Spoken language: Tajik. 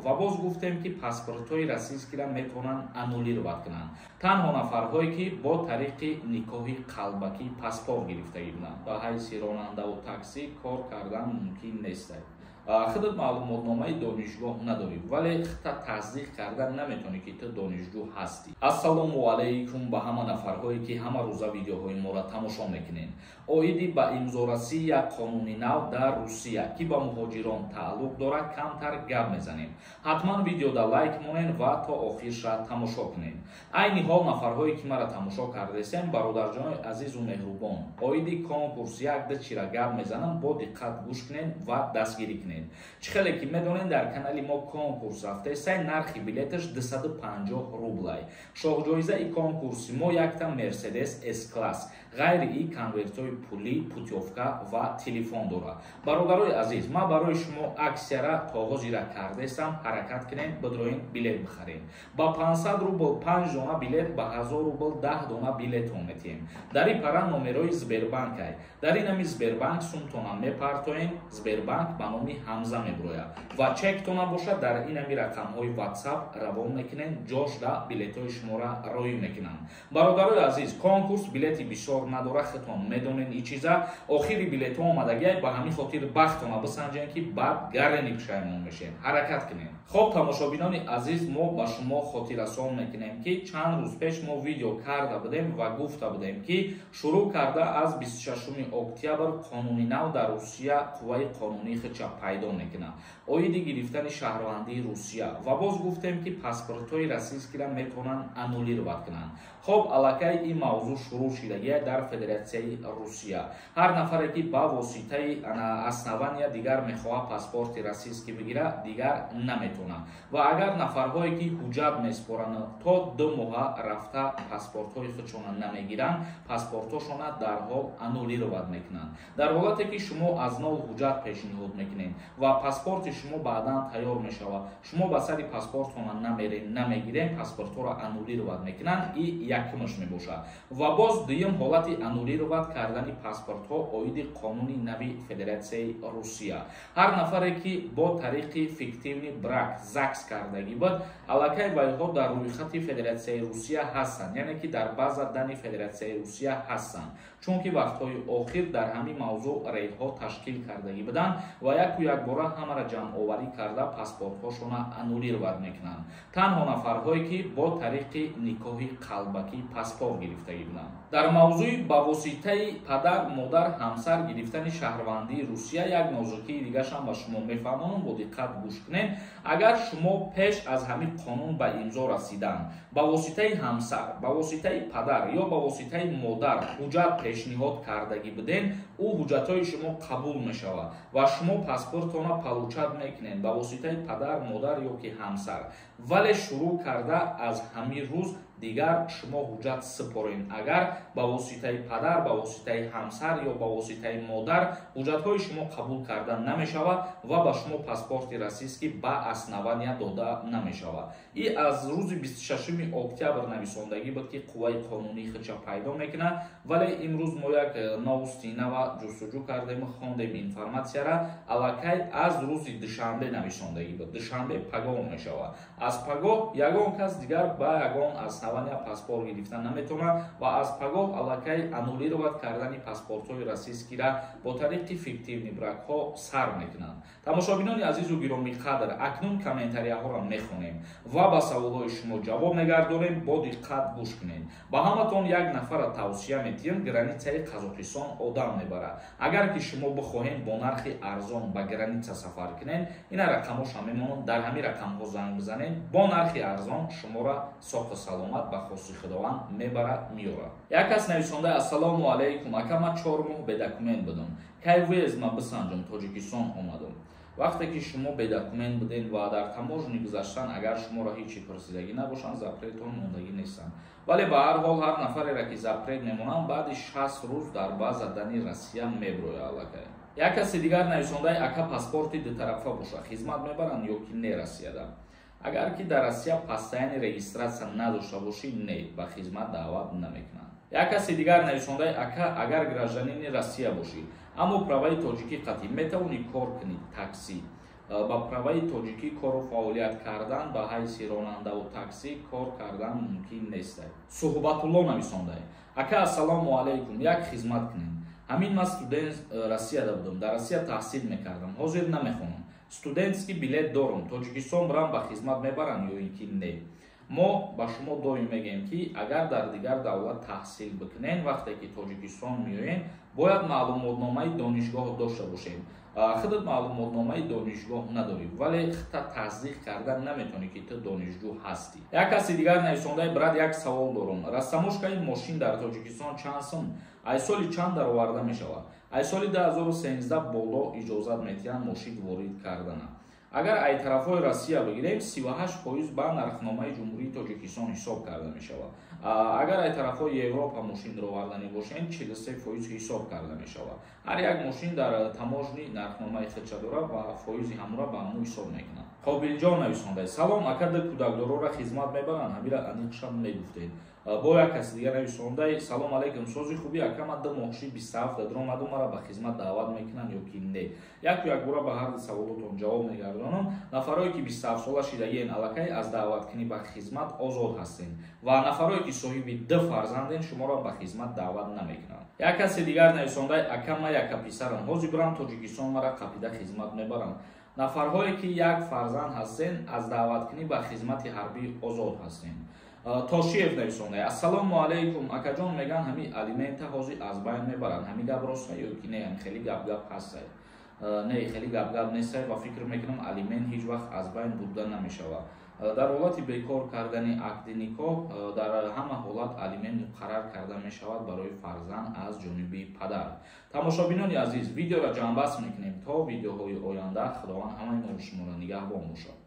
ва боз гуфтем ки паспортҳои российскиро метавонанд аннулировать кунанд. танҳо нафарҳое ки бо тариқи никоҳи қалбакӣ паспорт гирифтагӣ буданд ба ҳайси ронандаву таксӣ кор кардан мумкин нест. خودت معلوماتنامه دانشگاه نداری ولی خودت تصدیق کردن نمیتونی که تو دانشجو هستی. السلام علیکم به همه نفرهایی که همه روزه ویدیوهای ما را تماشا میکنین. اویدی به امضارسی یک قانون نو در روسیه که به مهاجران تعلق دارد کمتر گپ میزنیم. حتما ویدیو را لایک مونین و تا آخرش را تماشا کنین. عین حال نفرهایی که مرا تماشا کردین برادرجان عزیز و مهربان. اویدی کنکورس یک ده چی را گپ میزنم با دقت گوش کنین و دستگیری کنین. چخیلی که میدونین در کانال ما کنکورس رفته سای نرخ بلیتش 250 روبل. شاه جایزه ای کنکورس ما یک تا مرسدس اس کلاس غیر ای کنورتوی پولی پوتیوفکا و تلفن داره. برادرای عزیز ما برای شما اکسیه را تاغوزی را کردستم حرکت کنین بدروین بلیت بخرین. با 500 روبل 5 دونه بلیت با 1000 روبل 10 دونه بلیت هم میتیم. در این پران نمرای زبربانک های. در این نمی زبربانک سومتونا میپارتوین زبربانک با نمی همزه میبرویا و چک تونا باشد در این نمی رقم های واتساپ روان میکنین جاش دا بلیت های شما را روی میکنن. برادرای عزیز کنکورس بلیتی بسیار نداره خودتون میدونین این چیزا آخری بلیت ها اومدگی با همین خاطر بختونا بسنجین که بعد گرنی پشیمون میشین حرکت کنین. خب تماشابینان عزیز ما با شما خاطر رسان میکنیم که چند روز پیش ما ویدیو کرده بودیم و گفته بودیم که شروع کرده از 26 اکتبر قانون نو در روسیه قوه قانونی خودش پیدا میکنه. اویدی گرفتن شهروندی روسیه و باز گفتیم که پاسپورت‌های روسیایی را میتونن انولировать کنند. خب الکی این موضوع شروع شده در فدراسیون روسیه. هر نفری که با واسطه اسنوانی دیگر میخواد پاسپورت روسیایی بگیره دیگر نمیتونه و اگر نفرهایی که حجت میسپارن تا 2 ماه رفته پاسپورت‌های خودشون نمیگیرن پاسپورت‌هاشون در حال انولировать میکنن. در حالتی که شما از نو حجت پیشنهاد میکنین و پاسپورت شما بعدا تیار میشود شما با سری پاسپورت هم نمیگیرین پاسپورت را انولировать میکنن این یکمش میباشه و باز دویم حالت انولировать کردن پاسپورت ها اوید قانونی نوی فدراسیون روسیه. هر نفری که با طریق فیکتیوی برک زکس کردگی بود الکی ویها در روی خط فدراسیون روسیه هستند یعنی که در باز دن فدراسیون روسیه هستند چون که وقتهای آخر در همین موضوع ریدها تشکیل کردگی بودند و یک بار همه را جمع آوری کرده پاسپورت هاشون انولировать میکنند. تنها نفرهایی که با طریق نکاحی قلبکی پاسپورت گرفتگی بودند. در موضوع با واسطه پدر مادر همسر گرفتن شهروندی روسیه یک موضوعی دیگه هم با شما میفهمونم با دقت گوش کنین. اگر شما پیش از همین قانون به امضا رسیدن با واسطه همسر با واسطه پدر یا با واسطه مادر حجت پیشنهاد کردگی بدین او حجتای شما قبول میشود و شما پاسپورتتون را پلوچت میکنین با واسطه پدر مادر یا که همسر ولی شروع کرده از همین روز دیگر شما حجت سپارین. اگر با واسطه پدر با واسطه همسر یا با واسطه مادر حجت های شما قبول کردن نمی شود و با شما پاسپورت روسیایی با اسنوانی داده نمی شود. این از روز 26 اکتبر نویسندگی بود که قوه قانونی خودش پیدا میکنه ولی امروز ما یک نوستی و جستجو کردیم خواندیم اینفورماسیا را الکی از روز دوشنبه نویسندگی بود. دوشنبه پگاه می شود. از پگاه یگان کس دیگر با یگان اسنوانی پاسپورت گرفتن نمیتونه و از پگاه الکی انولировать کردن پاسپورت‌های روسیایی را با طریق فیکتیو برک ها سر میکنند. تماشابینان عزیز و گرامی قدر اکنون کامنتاریا ها را میخونیم و با سوالات شما جواب میگردونیم با دقت گوش کنین. با همتون یک نفر را توصیه میتیم گرانیتای قزاقستان آدم میبره. اگر که شما بخواهید با نرخ ارزان با گرانیت سفر کنین این رقم‌هاش میمونن در همین رقم ها زنگ بزنین با نرخ ارزان شما را صاف و سلامت با خواستی خداوند میبره میاره. یک کس نویسنده السلام علیکم اکا ما 4 ماه به دکومنت بدم کی ویز ما بسنجم تاجیکستان اومدم. وقتی که شما به دکومنت بدین و در تماژنی گذاشتن اگر شما را هیچی پرسیدگی نباشن زپرتون موندگی نیستن ولی به هر حال هر نفری را که زپرت میمونن بعد 60 روز در باز دادن روسیه میبروه الکی. یک کس دیگر نویسنده اکا پاسپورت دو طرفه باشه خدمت میبرن یا که نرسیده. اگر که در روسیه پاستین رجیستراسیون نداشته باشی نه به خدمت دعوت نمیکنن. یک کس دیگر نویسنده اکا اگر گراجانین روسیه باشی اما پروای تاجیکی قطعی میتونی کار کنی تاکسی ба праваи тоҷикӣ кору фаъолият кардан ба ҳайси ронандаву таксӣ кор кардан мумкин нест. Суҳбатулло нависондай: ака ассалому алайкум, як хизмат кунем. ҳамин ман студент Россияда будам, дар Россия таҳсил мекардам, ҳозир намехонам. Студентский билет дорам, Тоҷикистон барам ба хизмат мебарам ё ин ки не? мо ба шумо доим мегем ки агар дар дигар давлат таҳсил бикунен, вақте ки Тоҷикистон меоен, бояд маълумотномаи донишгоҳ дошта бошем. Худат маълумотномаи донишгоҳ надорӣ, вале худта таздиқ кардан наметавонӣ ки ту донишҷӯ ҳастӣ. Як каси дигар нависонда: брат, як савол дорам. Растамошкаи мошин дар Тоҷикистон чанд сум? Ай соли чанд дароварда мешавад? Ай соли 2013 боло иҷозат метиҳанд мошин ворид кардана. Агар ай тарафҳои Россия бигирем, 38% ба нархномаи ҷумҳурии Тоҷикистон ҳисоб карда мешавад. Агар ай тарафҳои Европа мошинро оварданӣ бошем, 43% ҳисоб карда мешавад. Ҳар як мошин дар таможни нархномаи худша дорад ва фоизи ҳамура ба ҳамун ҳисоб мекунад. Қобилҷон нависондай: салом, ака ду кӯдакдорора хизмат мебаранд, ҳамира аниқшам мегуфтед. Бо як каси дигар нависондай: салом алейкум, сози хубӣ, ака ман 2 моҳши 27 даромаду мара ба хизмат даъват мекунанд ё ки не? Як бора ба ҳар саволотон ҷавоб мегардонам. Нафарое ки 27 сола шидаен аллакай аз даъваткунӣ ба хизмат озод ҳастен ва нафарое ки соҳиби 2 фарзанден шуморо ба хизмат даъват намекунанд. Як каси дигар нависондай: ака ман яка писарам, ҳозир барам Тоҷикистон, мара қапида хизмат мебаранд. Нафарҳое ки як фарзанд ҳастен аз даъваткунӣ ба хизмати ҳарбӣ озод ҳастен. Тошиев нависондай: ассалому алейкум, акаҷон меган ҳами алимента ҳозир аз байн мебаранд, ҳами гап рост ё ки не? Хеле гап ҳастай? Не, хеле гап нестай ва фикр мекунам алимент ҳеҷ вақт аз байн бурда намешавад. Дар ҳолати бекор кардани ақди никоҳ дар ҳама ҳолат алимент муқаррар карда мешавад барои фарзанд аз ҷониби падар. Тамошобинони азиз, видеоро ҷамъбаст мекунем то видеоҳои оянда. Худованд ҳамаи мо шуморо нигаҳбон бошад.